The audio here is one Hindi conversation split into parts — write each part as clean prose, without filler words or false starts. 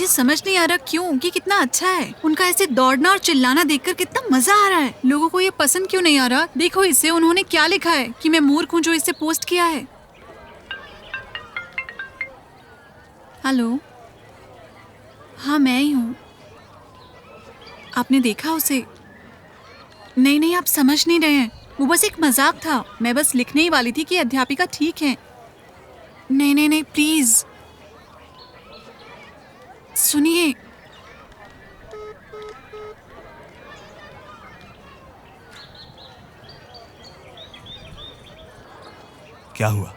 मुझे समझ नहीं आ रहा क्यों, कि कितना अच्छा है। उनका ऐसे दौड़ना और चिल्लाना देखकर कितना मजा आ रहा है। लोगों को ये पसंद क्यों नहीं आ रहा? देखो इसे, उन्होंने क्या लिखा है कि मैं मूर्ख हूँ जो इसे पोस्ट किया है। हेलो, हाँ मैं ही हूँ। आपने देखा उसे? नहीं, आप समझ नहीं रहे हैं। वो बस एक मजाक था। मैं बस लिखने ही वाली थी कि अध्यापिका ठीक है। नहीं, प्लीज सुनिए। क्या हुआ?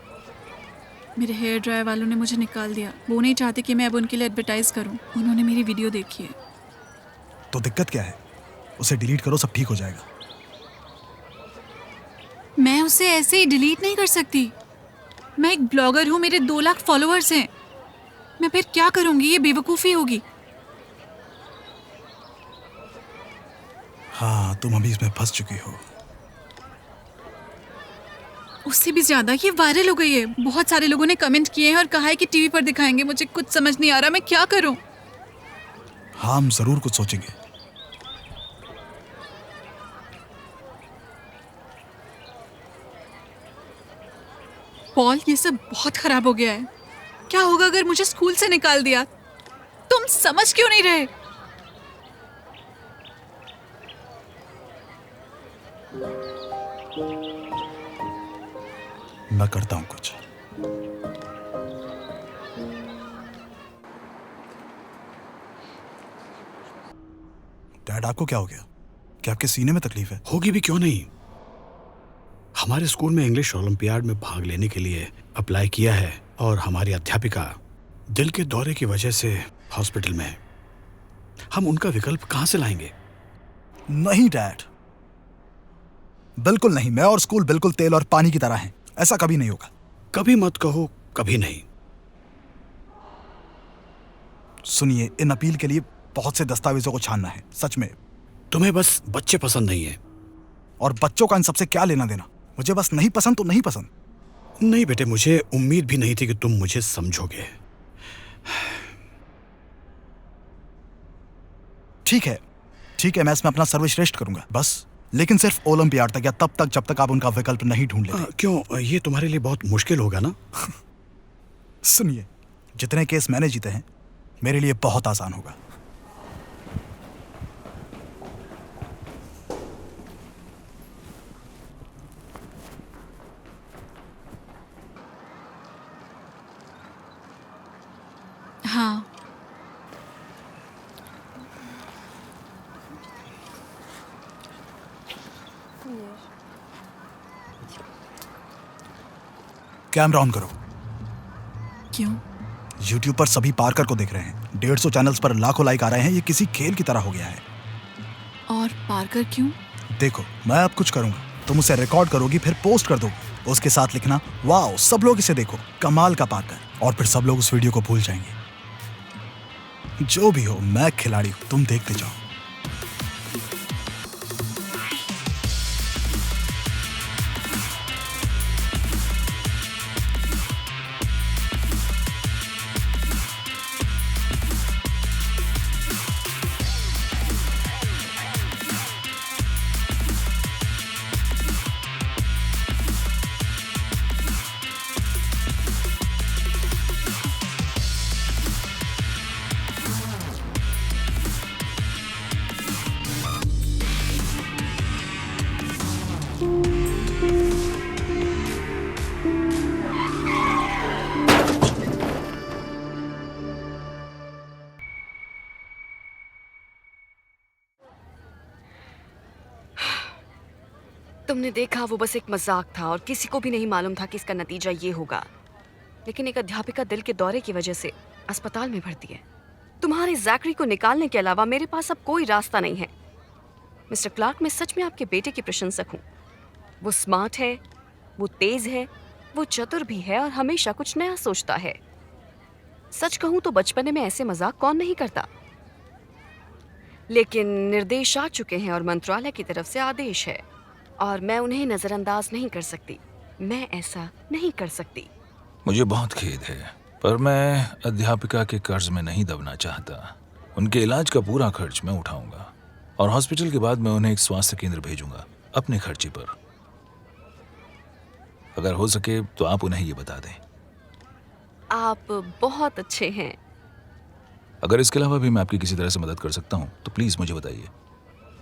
मेरे हेयर ड्रायर वालों ने मुझे निकाल दिया। वो नहीं चाहते कि मैं अब उनके लिए एडवर्टाइज करूं। उन्होंने मेरी वीडियो देखी है। तो दिक्कत क्या है? उसे डिलीट करो, सब ठीक हो जाएगा। मैं उसे ऐसे ही डिलीट नहीं कर सकती। मैं एक ब्लॉगर हूँ, मेरे 2 लाख फॉलोअर्स हैं। मैं फिर क्या करूंगी? ये बेवकूफ़ी होगी। हाँ, तुम अभी इसमें फंस चुकी हो। उससे भी ज्यादा ये वायरल हो गई है। बहुत सारे लोगों ने कमेंट किए हैं और कहा है कि टीवी पर दिखाएंगे। मुझे कुछ समझ नहीं आ रहा, मैं क्या करूं? हाँ, हम जरूर कुछ सोचेंगे। पॉल, ये सब बहुत खराब हो गया है। क्या होगा अगर मुझे स्कूल से निकाल दिया? तुम समझ क्यों नहीं रहे? मैं करता हूँ कुछ। डैड, आपको क्या हो गया? क्या आपके सीने में तकलीफ है? होगी भी क्यों नहीं। हमारे स्कूल में इंग्लिश ओलंपियाड में भाग लेने के लिए अप्लाई किया है और हमारी अध्यापिका दिल के दौरे की वजह से हॉस्पिटल में है। हम उनका विकल्प कहां से लाएंगे? नहीं डैड, बिल्कुल नहीं। मैं और स्कूल बिल्कुल तेल और पानी की तरह हैं। ऐसा कभी नहीं होगा। कभी मत कहो कभी नहीं। सुनिए, इन अपील के लिए बहुत से दस्तावेजों को छानना है। सच में। तुम्हें बस बच्चे पसंद नहीं है। और बच्चों का इन सबसे क्या लेना देना? मुझे बस नहीं पसंद तो नहीं पसंद। नहीं बेटे, मुझे उम्मीद भी नहीं थी कि तुम मुझे समझोगे। ठीक है, मैं इसमें अपना सर्वश्रेष्ठ करूंगा, बस। लेकिन सिर्फ ओलंपियाड तक, या तब तक जब तक आप उनका विकल्प नहीं ढूंढ लेते। क्यों? ये तुम्हारे लिए बहुत मुश्किल होगा ना? सुनिए, जितने केस मैंने जीते हैं मेरे लिए बहुत आसान होगा। हाँ, कैमरा ऑन करो। क्यों? YouTube पर सभी पार्कर को देख रहे हैं। 150 चैनल्स पर लाखों लाइक आ रहे हैं। ये किसी खेल की तरह हो गया है। और पार्कर क्यों? देखो, मैं अब कुछ करूंगा, तुम उसे रिकॉर्ड करोगी, फिर पोस्ट कर दोगी। उसके साथ लिखना, वाओ, सब लोग इसे देखो, कमाल का पार्कर। और फिर सब लोग उस वीडियो को भूल जाएंगे। जो भी हो, मैं खिलाड़ी हूं, तुम देखते जाओ। तुमने देखा, वो बस एक मजाक था और किसी को भी नहीं मालूम था कि इसका नतीजा ये होगा। लेकिन एक अध्यापिका दिल के दौरे की वजह से अस्पताल में भर्ती है। तुम्हारे जैकरी को निकालने के अलावा मेरे पास अब कोई रास्ता नहीं है। मिस्टर क्लार्क, मैं सच में आपके बेटे की प्रशंसक हूँ। वो स्मार्ट है, वो तेज है, वो चतुर भी है और हमेशा कुछ नया सोचता है। सच कहूँ तो बचपने में ऐसे मजाक कौन नहीं करता। लेकिन निर्देश आ चुके हैं और मंत्रालय की तरफ से आदेश है और मैं उन्हें नजरअंदाज नहीं कर सकती। मैं ऐसा नहीं कर सकती। मुझे बहुत खेद है, पर मैं अध्यापिका के कर्ज में नहीं दबना चाहता। उनके इलाज का पूरा खर्च मैं उठाऊंगा और हॉस्पिटल के बाद मैं उन्हें एक स्वास्थ्य केंद्र भेजूंगा अपने खर्चे पर। अगर हो सके तो आप उन्हें ये बता दें। आप बहुत अच्छे हैं। अगर इसके अलावा भी मैं आपकी किसी तरह से मदद कर सकता हूँ तो प्लीज मुझे बताइए।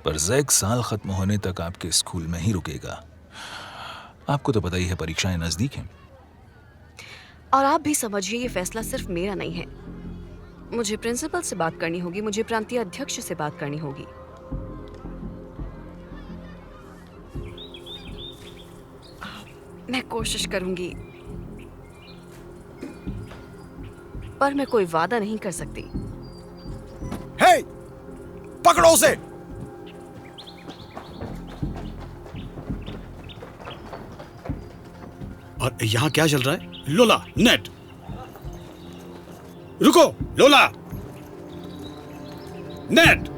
पर ज़ैक साल खत्म होने तक आपके स्कूल में ही रुकेगा। आपको तो पता ही है परीक्षाएं नजदीक हैं। और आप भी समझिए ये फैसला सिर्फ मेरा नहीं है। मुझे प्रिंसिपल से बात करनी होगी, मुझे प्रांतीय अध्यक्ष से बात करनी होगी। मैं कोशिश करूंगी, पर मैं कोई वादा नहीं कर सकती। हे, पकड़ो उसे। और यहाँ क्या चल रहा है? लोला, नेट, रुको। लोला, नेट।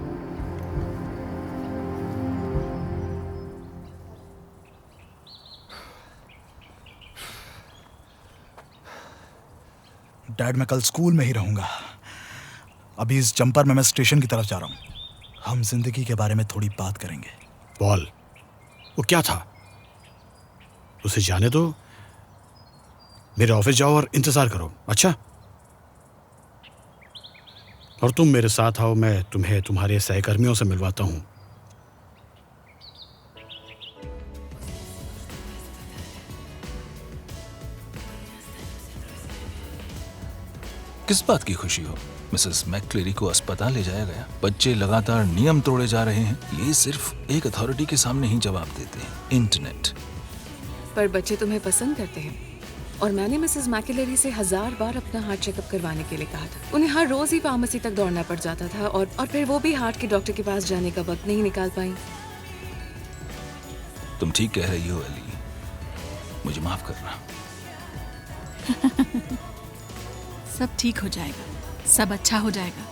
डैड, मैं कल स्कूल में ही रहूंगा। अभी इस जंपर में मैं स्टेशन की तरफ जा रहा हूं। हम जिंदगी के बारे में थोड़ी बात करेंगे। पॉल, वो क्या था? उसे जाने दो। मेरे ऑफिस जाओ और इंतजार करो, अच्छा? और तुम मेरे साथ आओ, मैं तुम्हें तुम्हारे सहकर्मियों से मिलवाता हूं। किस बात की खुशी हो? मिसेस मैकक्लेरी को अस्पताल ले जाया गया। बच्चे लगातार नियम तोड़े जा रहे हैं। ये सिर्फ एक अथॉरिटी के सामने ही जवाब देते हैं, इंटरनेट। पर बच्चे तुम्हें पसंद करते हैं और मैंने मिसेस मैकलेरी से 1000 बार अपना हार्ट चेकअप करवाने के लिए कहा था। उन्हें हर रोज ही फार्मेसी तक दौड़ना पड़ जाता था और फिर वो भी हार्ट के डॉक्टर के पास जाने का वक्त नहीं निकाल पाई। तुम ठीक कह रही हो एली, मुझे माफ करना। सब ठीक हो जाएगा, सब अच्छा हो जाएगा।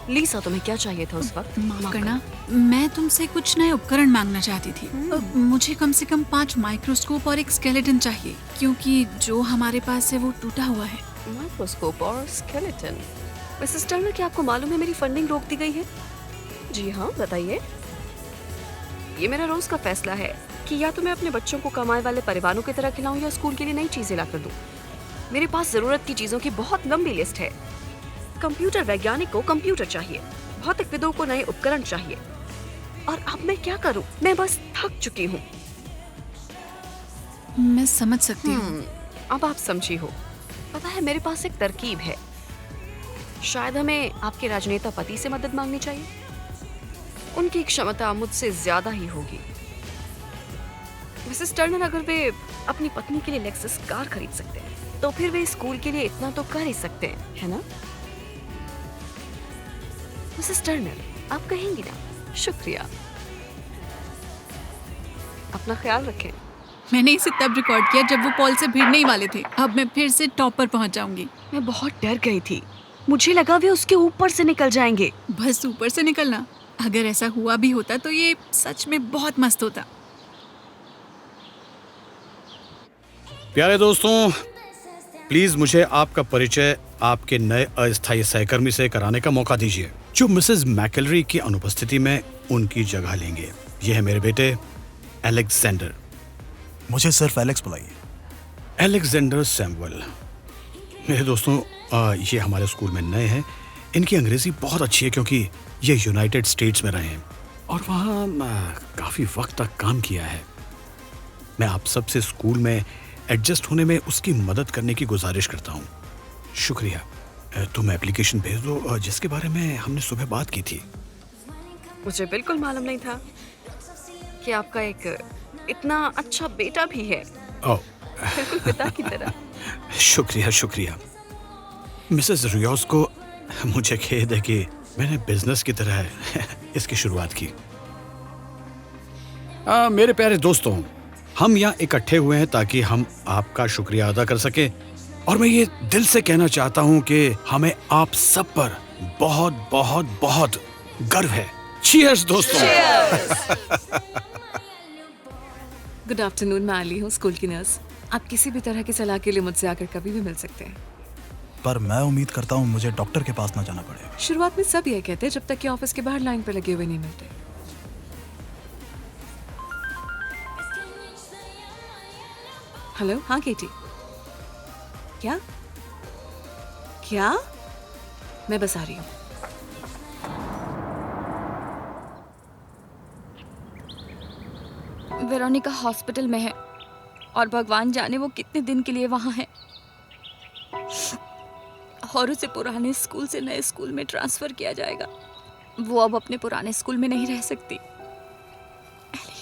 लीसा, तुम्हें क्या चाहिए था उस वक्त? माफ करना, मैं तुमसे कुछ नए उपकरण मांगना चाहती थी। मुझे कम से कम 5 माइक्रोस्कोप और एक स्केलेटन चाहिए, क्योंकि जो हमारे पास है वो टूटा हुआ है। माइक्रोस्कोप और स्केलेटन। मिसेस टर्नर, क्या आपको मालूम है मेरी फंडिंग रोक दी गई है? जी हाँ, बताइए। ये मेरा रोज का फैसला है कि या तो मैं अपने बच्चों को कमाए वाले परिवारों की तरह खिलाऊं या स्कूल के लिए नई चीजें लाकर दूं। मेरे पास जरूरत की चीजों की बहुत लंबी लिस्ट है। कंप्यूटर वैज्ञानिक को कंप्यूटर चाहिए, भौतिकविदों को नए उपकरण चाहिए। और अब मैं क्या करूं? मैं बस थक चुकी हूं। मैं समझ सकती हूँ। अब आप समझी हो। पता है, मेरे पास एक तरकीब है। शायद हमें आपके राजनेता पति से मदद मांगनी चाहिए। उनकी क्षमता मुझसे ज्यादा ही होगी। मिसेस टर्नर, अगर वे अपनी पत्नी के लिए लेक्सस कार खरीद सकते हैं तो फिर वे स्कूल के लिए इतना तो कर ही सकते हैं, है ना? मिसेस टर्नर, आप कहेंगी ना? शुक्रिया। अपना ख्याल रखें। मैंने इसे तब रिकॉर्ड किया जब वो पॉल से भिड़ने ही वाले थे। अब मैं फिर से टॉप पर पहुंच जाऊंगी। मैं बहुत डर गई थी। मुझे लगा वे उसके ऊपर से निकल जाएंगे। बस ऊपर से निकलना? अगर ऐसा हुआ भी होता तो ये सच में बहुत मस्त होता। प्यारे दोस्तों, प्लीज मुझे आपका परिचय आपके नए अस्थायी सहकर्मी से कराने का मौका दीजिए, जो मिसेस मैकलरी की अनुपस्थिति में उनकी जगह लेंगे। ये है मेरे बेटे अलेक्जेंडर। मुझे सिर्फ एलेक्स बुलाइए। Alexander Samuel. मेरे दोस्तों, ये हमारे स्कूल में नए हैं। इनकी अंग्रेजी बहुत अच्छी है क्योंकि ये यूनाइटेड स्टेट्स में रहे हैं और वहाँ काफ़ी वक्त तक काम किया है। मैं आप सबसे स्कूल में एडजस्ट होने में उसकी मदद करने की गुजारिश करता हूँ। शुक्रिया। तुम एप्लीकेशन भेज दो जिसके बारे में हमने सुबह बात की थी। मुझे बिल्कुल मालूम नहीं था कि आपका एक इतना अच्छा बेटा भी है। ओह, बिल्कुल पिता की तरह। शुक्रिया शुक्रिया। मिसेस रियोस को मुझे खेद है कि मैंने बिजनेस की तरह इसकी शुरुआत की। मेरे प्यारे दोस्तों, हम यहाँ इकट्ठे हुए हैं ताकि हम आपका शुक्रिया अदा कर सकें और मैं ये दिल से कहना चाहता हूँ कि हमें आप सब पर बहुत बहुत बहुत गर्व है। चीयर्स दोस्तों। गुड आफ्टरनून, मैं आली हूँ, स्कूल की नर्स। आप किसी भी तरह की सलाह के लिए मुझसे आकर कभी भी मिल सकते हैं। पर मैं उम्मीद करता हूँ मुझे डॉक्टर के पास ना जाना पड़े। शुरुआत में सब यह कहते हैं जब तक कि ऑफिस के बाहर लाइन पर लगे हुए नहीं मिलते। हेलो, हाँ केटी। क्या क्या? मैं बस आ रही हूँ। वेरोनिका हॉस्पिटल में है और भगवान जाने वो कितने दिन के लिए वहाँ है। और उसे पुराने स्कूल से नए स्कूल में ट्रांसफर किया जाएगा। वो अब अपने पुराने स्कूल में नहीं रह सकती।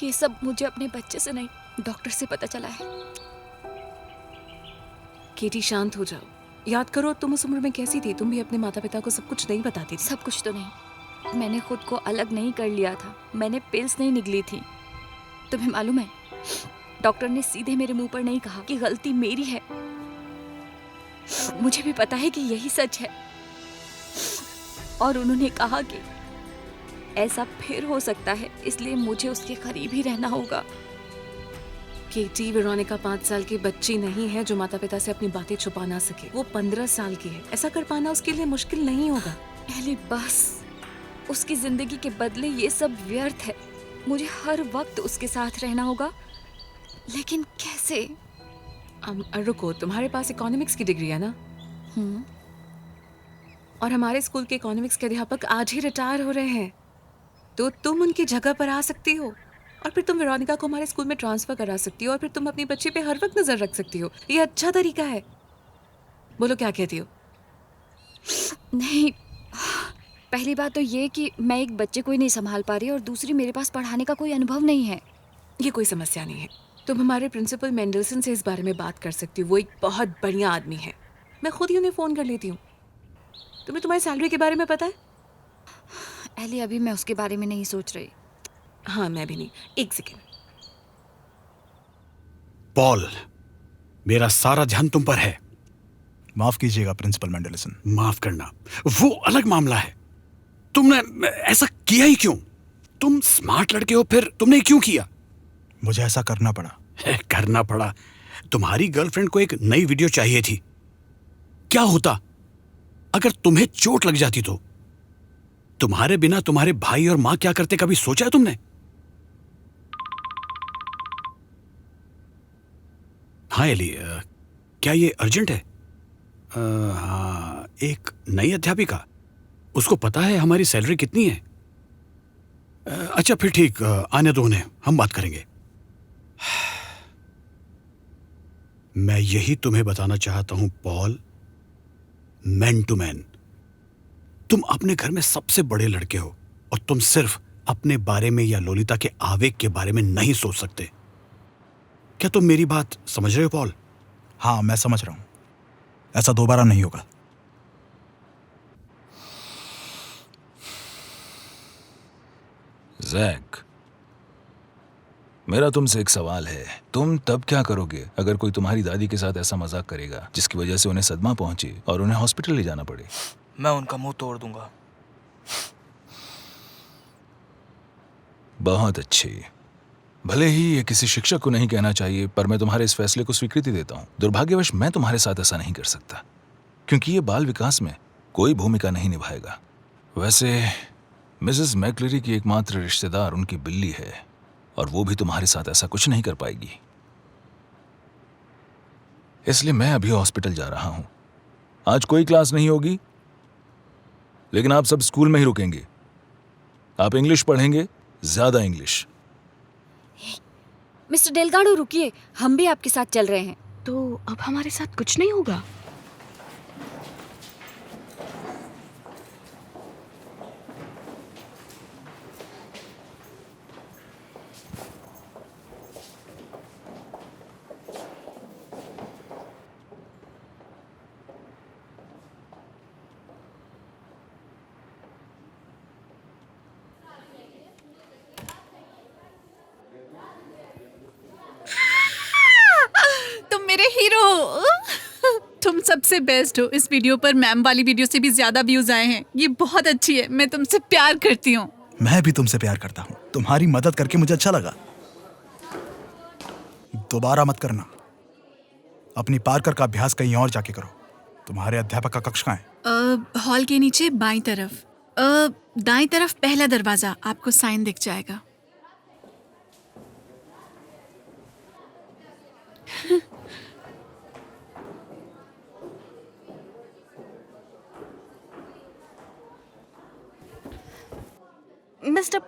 ये सब मुझे अपने बच्चे से नहीं, डॉक्टर से पता चला है। केटी शांत हो जाओ। याद करो तुम उस उम्र में कैसी थी। तुम भी अपने माता पिता को सब कुछ नहीं बताती थी। सब कुछ तो नहीं, मैंने खुद को अलग नहीं कर लिया था। मैंने पिल्स नहीं निगली थी। तुम्हें मालूम है, डॉक्टर ने सीधे मेरे मुंह पर नहीं कहा कि गलती मेरी है। मुझे भी पता है कि यही सच है। और उन्होंने कहा कि ऐसा फिर हो सकता है, इसलिए मुझे उसके करीब ही रहना होगा। केटी, वेरोनिका 5 साल की बच्ची नहीं है जो माता पिता से अपनी बातें छुपा ना सके। वो 15 साल की है। ऐसा कर पाना उसके लिए मुश्किल नहीं होगा। एली, बस उसकी जिंदगी के बदले ये सब व्यर्थ है। मुझे हर वक्त उसके साथ रहना होगा, लेकिन कैसे? रुको, तुम्हारे पास इकोनॉमिक्स की डिग्री है ना? और हमारे स्कूल के इकोनॉमिक्स के अध्यापक आज ही रिटायर हो रहे हैं, तो तुम उनकी जगह पर आ सकती हो। और फिर तुम वेरोनिका को हमारे स्कूल में ट्रांसफर करा सकती हो और फिर तुम अपनी बच्ची पे हर वक्त नजर रख सकती हो। ये अच्छा तरीका है। बोलो, क्या कहती हो? नहीं, पहली बात तो ये कि मैं एक बच्चे को ही नहीं संभाल पा रही, और दूसरी मेरे पास पढ़ाने का कोई अनुभव नहीं है। ये कोई समस्या नहीं है। तुम हमारे प्रिंसिपल मेंडलसन से इस बारे में बात कर सकती हो। वो एक बहुत बढ़िया आदमी है। मैं खुद ही उन्हें फ़ोन कर लेती हूँ। तुम्हें तुम्हारी सैलरी के बारे में पता है? एली, अभी मैं उसके बारे में नहीं सोच रही। हाँ, मैं भी नहीं। एक सेकेंड। पॉल, मेरा सारा ध्यान तुम पर है। माफ कीजिएगा प्रिंसिपल मेंडलसन। माफ करना, वो अलग मामला है। तुमने ऐसा किया ही क्यों? तुम स्मार्ट लड़के हो, फिर तुमने क्यों किया? मुझे ऐसा करना पड़ा। करना पड़ा? तुम्हारी गर्लफ्रेंड को एक नई वीडियो चाहिए थी। क्या होता अगर तुम्हें चोट लग जाती तो? तुम्हारे बिना तुम्हारे भाई और मां क्या करते, कभी सोचा है तुमने? हाँ एली, क्या ये अर्जेंट है? हाँ, एक नई अध्यापिका, उसको पता है हमारी सैलरी कितनी है? अच्छा फिर ठीक, आने दो उन्हें, हम बात करेंगे। मैं यही तुम्हें बताना चाहता हूं पॉल, मैन टू मैन। तुम अपने घर में सबसे बड़े लड़के हो और तुम सिर्फ अपने बारे में या लोलिता के आवेग के बारे में नहीं सोच सकते। क्या तुम मेरी बात समझ रहे हो पॉल? हाँ, मैं समझ रहा हूं। ऐसा दोबारा नहीं होगा। जैक, मेरा तुमसे एक सवाल है। तुम तब क्या करोगे अगर कोई तुम्हारी दादी के साथ ऐसा मजाक करेगा जिसकी वजह से उन्हें सदमा पहुंचे और उन्हें हॉस्पिटल ले जाना पड़े? मैं उनका मुंह तोड़ दूंगा। बहुत अच्छी। भले ही ये किसी शिक्षक को नहीं कहना चाहिए, पर मैं तुम्हारे इस फैसले को स्वीकृति देता हूं। दुर्भाग्यवश मैं तुम्हारे साथ ऐसा नहीं कर सकता, क्योंकि ये बाल विकास में कोई भूमिका नहीं निभाएगा। वैसे मिसेस मैकलेरी की एकमात्र रिश्तेदार उनकी बिल्ली है, और वो भी तुम्हारे साथ ऐसा कुछ नहीं कर पाएगी। इसलिए मैं अभी हॉस्पिटल जा रहा हूं। आज कोई क्लास नहीं होगी, लेकिन आप सब स्कूल में ही रुकेंगे। आप इंग्लिश पढ़ेंगे, ज्यादा इंग्लिश। मिस्टर डेलगाडो, रुकिए, हम भी आपके साथ चल रहे हैं। तो अब हमारे साथ कुछ नहीं होगा? तुम मेरे हीरो हो। तुम सबसे बेस्ट हो। इस वीडियो पर मैम वाली वीडियो से भी ज्यादा व्यूज आए हैं। ये बहुत अच्छी है। मैं तुमसे प्यार करती हूँ। मैं भी तुमसे प्यार करता हूँ। तुम्हारी मदद करके मुझे अच्छा लगा। दोबारा मत करना। अपनी पार्कर का अभ्यास कहीं और जाके करो। तुम्हारे अध्यापक का कक्ष कहाँ है? हॉल के नीचे बाईं तरफ, दाईं तरफ पहला दरवाजा, आपको साइन दिख जाएगा। मिस्टर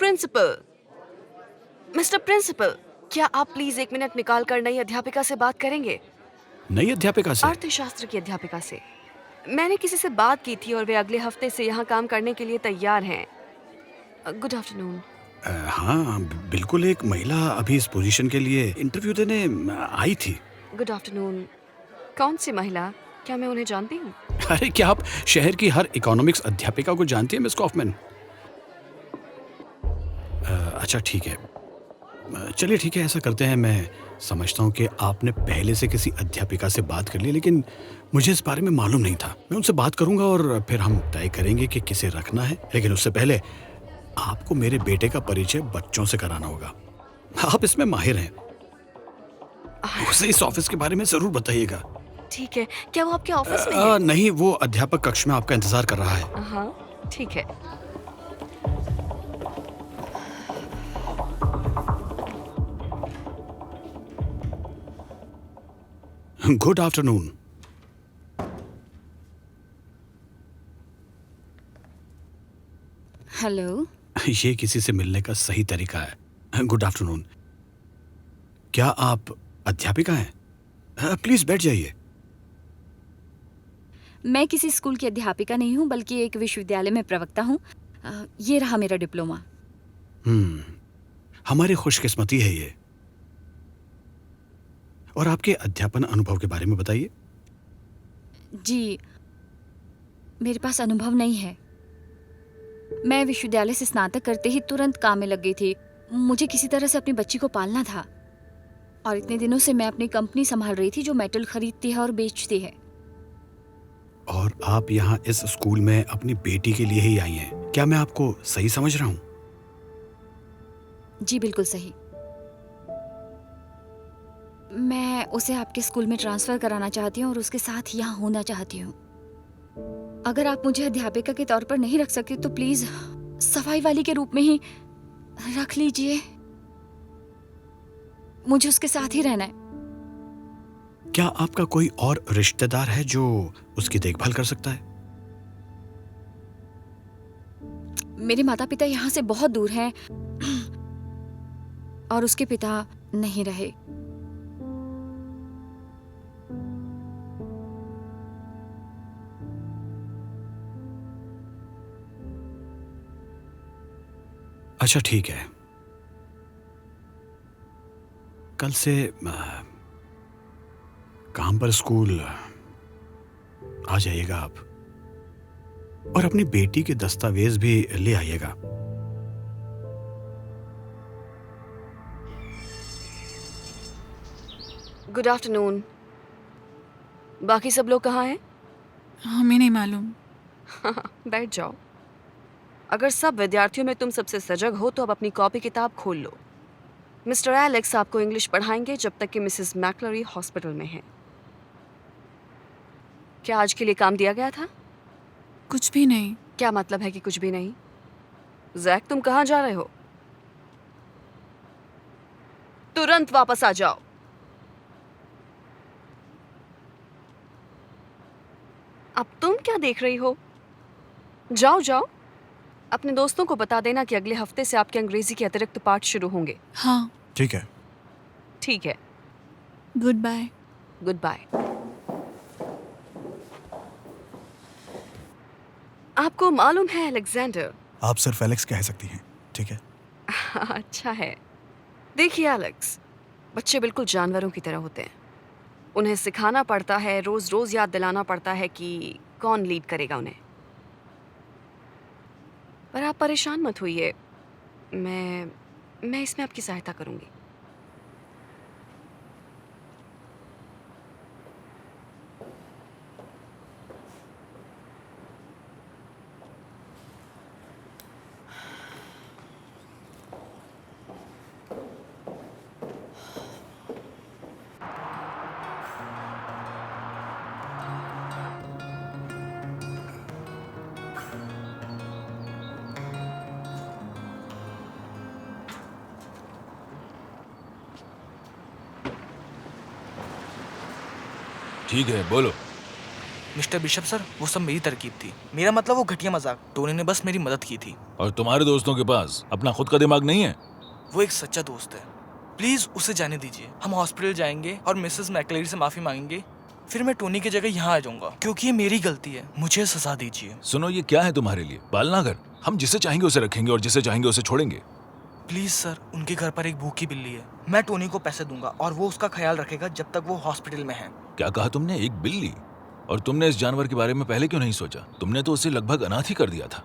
प्रिंसिपल, क्या आप प्लीज 1 मिनट निकाल कर नई अध्यापिका से बात करेंगे? नई अध्यापिका से? अर्थशास्त्र की अध्यापिका से। मैंने किसी से बात की थी और वे अगले हफ्ते से यहाँ काम करने के लिए तैयार हैं। Good afternoon. हाँ बिल्कुल, एक महिला अभी इस पोजीशन के लिए इंटरव्यू देने आई थी। Good afternoon. कौन सी महिला? क्या मैं उन्हें जानती हूँ? अरे क्या आप शहर की हर इकोनॉमिक्स अध्यापिका को जानती हैं मिस कॉफमैन? अच्छा ठीक है, चलिए ठीक है, ऐसा करते हैं। मैं समझता हूँ कि आपने पहले से किसी अध्यापिका से बात कर ली, लेकिन मुझे इस बारे में मालूम नहीं था। मैं उनसे बात करूंगा और फिर हम तय करेंगे कि किसे रखना है, लेकिन उससे पहले आपको मेरे बेटे का परिचय बच्चों से कराना होगा। आप इसमें माहिर हैं, उसे इस ऑफिस के बारे में जरूर बताइएगा। ठीक है, क्या वो आपके ऑफिस में है? नहीं, वो अध्यापक कक्ष में आपका इंतजार कर रहा है। हाँ ठीक है। Good afternoon. हेलो। ये किसी से मिलने का सही तरीका है। Good afternoon. क्या आप अध्यापिका हैं? प्लीज बैठ जाइए। मैं किसी स्कूल की अध्यापिका नहीं हूँ, बल्कि एक विश्वविद्यालय में प्रवक्ता हूँ। ये रहा मेरा डिप्लोमा। हमारी खुशकिस्मती है ये। और आपके अध्यापन अनुभव के बारे में बताइए। जी, मेरे पास अनुभव नहीं है। मैं विश्वविद्यालय से स्नातक करते ही तुरंत काम में लग गई थी। मुझे किसी तरह से अपनी बच्ची को पालना था, और इतने दिनों से मैं अपनी कंपनी संभाल रही थी जो मेटल खरीदती है और बेचती है। और आप यहाँ इस स्कूल में अपनी बेटी के लिए ही आई हैं। क्या मैं आपको सही समझ रहा हूँ? जी बिल्कुल सही। मैं उसे आपके स्कूल में ट्रांसफर कराना चाहती हूँ और उसके साथ यहाँ होना चाहती हूँ। अगर आप मुझे अध्यापिका के तौर पर नहीं रख सकते तो प्लीज सफाई वाली के रूप में ही रख लीजिए। मुझे उसके साथ ही रहना है। क्या आपका कोई और रिश्तेदार है जो उसकी देखभाल कर सकता है? मेरे माता पिता यहाँ से बहुत दूर हैं और उसके पिता नहीं रहे। अच्छा ठीक है, कल से काम पर स्कूल आ जाइएगा आप, और अपनी बेटी के दस्तावेज भी ले आइएगा। Good afternoon. बाकी सब लोग कहाँ हैं? हमें नहीं मालूम। बैठ जाओ। अगर सब विद्यार्थियों में तुम सबसे सजग हो तो अब अपनी कॉपी किताब खोल लो। मिस्टर एलेक्स आपको इंग्लिश पढ़ाएंगे जब तक कि मिसेस मैकलरी हॉस्पिटल में है। क्या आज के लिए काम दिया गया था? कुछ भी नहीं। क्या मतलब है कि कुछ भी नहीं? जैक, तुम कहाँ जा रहे हो? तुरंत वापस आ जाओ। अब तुम क्या देख रही हो? जाओ जाओ, अपने दोस्तों को बता देना कि अगले हफ्ते से आपके अंग्रेजी के अतिरिक्त पाठ शुरू होंगे। हाँ ठीक है। ठीक है, गुड बाय। Good bye. आपको मालूम है अलेक्जेंडर? आप सिर्फ एलेक्स कह सकती हैं, ठीक है? अच्छा है। देखिए एलेक्स, बच्चे बिल्कुल जानवरों की तरह होते हैं। उन्हें सिखाना पड़ता है, रोज रोज याद दिलाना पड़ता है कि कौन लीड करेगा उन्हें। पर आप परेशान मत होइए, मैं इसमें आपकी सहायता करूंगी। ठीक है, बोलो। मिस्टर बिशप सर, वो सब मेरी तरकीब थी। मेरा मतलब वो घटिया मजाक, टोनी ने बस मेरी मदद की थी। और तुम्हारे दोस्तों के पास अपना खुद का दिमाग नहीं है? वो एक सच्चा दोस्त है, प्लीज उसे जाने दीजिए। हम हॉस्पिटल जाएंगे और मिसेस मैकलेरी से माफी मांगेंगे, फिर मैं टोनी की जगह यहाँ आ जाऊंगा, क्योंकि ये मेरी गलती है। मुझे सजा दीजिए। सुनो, ये क्या है तुम्हारे लिए? पालना घर? हम जिसे चाहेंगे उसे रखेंगे और जिसे चाहेंगे उसे छोड़ेंगे। प्लीज सर, उनके घर पर एक भूखी बिल्ली है। मैं टोनी को पैसे दूंगा और वो उसका ख्याल रखेगा जब तक वो हॉस्पिटल में है। क्या कहा तुमने? एक बिल्ली? और तुमने इस जानवर के बारे में पहले क्यों नहीं सोचा? तुमने तो उसे लगभग अनाथ ही कर दिया था।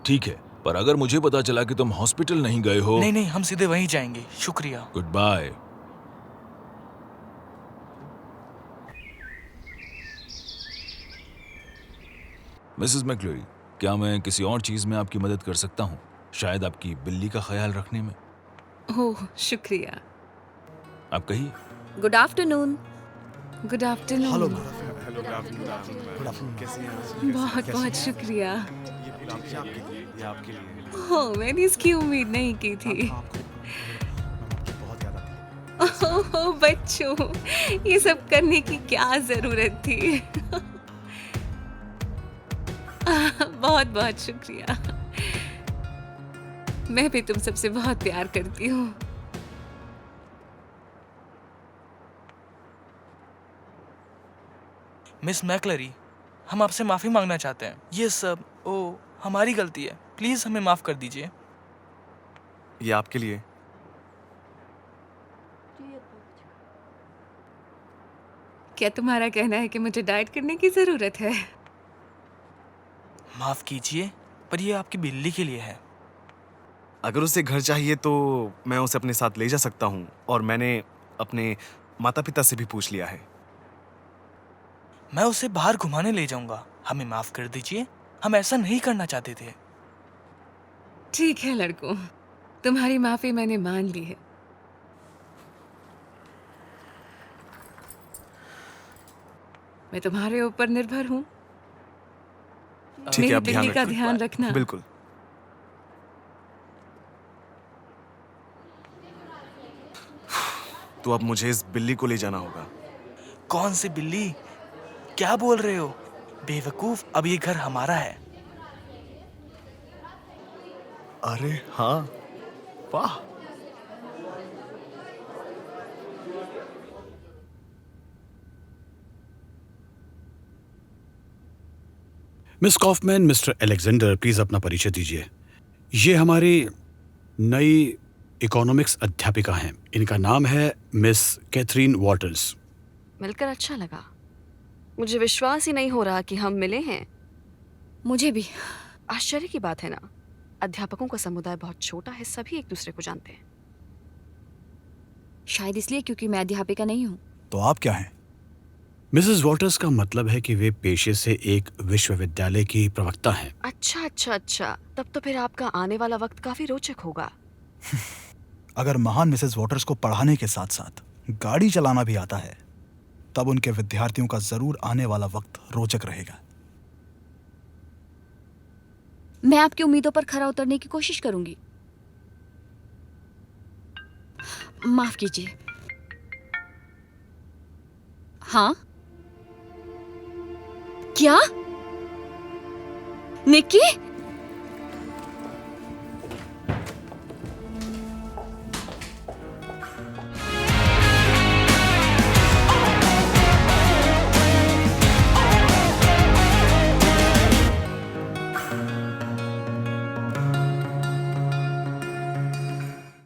ठीक है, पर अगर मुझे पता चला कि तुम हॉस्पिटल नहीं गए हो। नहीं, हम सीधे वहीं जाएंगे। शुक्रिया। Good bye. मिसेस मैक्लोरी, क्या मैं किसी और चीज में आपकी मदद कर सकता हूँ? शायद आपकी बिल्ली का ख्याल रखने में। ओह, शुक्रिया। आप कहिए। Good afternoon. Good afternoon. Hello बहुत बहुत शुक्रिया। ओह, मैंने इसकी उम्मीद नहीं की थी। ओह बच्चों, ये सब करने की क्या जरूरत थी? बहुत बहुत शुक्रिया। मैं भी तुम सबसे बहुत प्यार करती हूँ। मिस मैकलरी, हम आपसे माफी मांगना चाहते हैं। ये सब हमारी गलती है। प्लीज हमें माफ कर दीजिए। ये आपके लिए। क्या तुम्हारा कहना है कि मुझे डाइट करने की जरूरत है? माफ कीजिए, पर ये आपकी बिल्ली के लिए है। अगर उसे घर चाहिए तो मैं उसे अपने साथ ले जा सकता हूँ, और मैंने अपने माता पिता से भी पूछ लिया है। मैं उसे बाहर घुमाने ले जाऊंगा। हमें माफ कर दीजिए, हम ऐसा नहीं करना चाहते थे। ठीक है लड़कों, तुम्हारी माफी मैंने मान ली है। मैं तुम्हारे ऊपर निर्भर हूँ। ठीक है, मेरी आप बिल्ली का रखना। ध्यान रखना। बिल्कुल। तो अब मुझे इस बिल्ली को ले जाना होगा। कौन सी बिल्ली? क्या बोल रहे हो बेवकूफ? अब ये घर हमारा है। अरे हाँ, वाह। Miss Kauffman, mister Alexander, please अपना परिचय दीजिए। ये हमारी नई इकोनॉमिक्स अध्यापिका हैं। इनका नाम है मिस कैथरीन वॉटर्स। मिलकर अच्छा लगा। मुझे विश्वास ही नहीं हो रहा कि हम मिले हैं। मुझे भी। आश्चर्य की बात है ना, अध्यापकों का समुदाय बहुत छोटा है, सभी एक दूसरे को जानते हैं। शायद इसलिए क्योंकि मैं अध्यापिका नहीं हूँ। तो आप क्या हैं? मिसेस वॉटर्स का मतलब है कि वे पेशे से एक विश्वविद्यालय की प्रवक्ता हैं। अच्छा, तब तो फिर आपका आने वाला वक्त काफी रोचक होगा। अगर महान मिसेस वॉटर्स को पढ़ाने के साथ साथ गाड़ी चलाना भी आता है, तब उनके विद्यार्थियों का जरूर आने वाला वक्त रोचक रहेगा। मैं आपकी उम्मीदों पर खरा उतरने की कोशिश करूंगी। माफ कीजिए। हाँ? क्या? निक्की?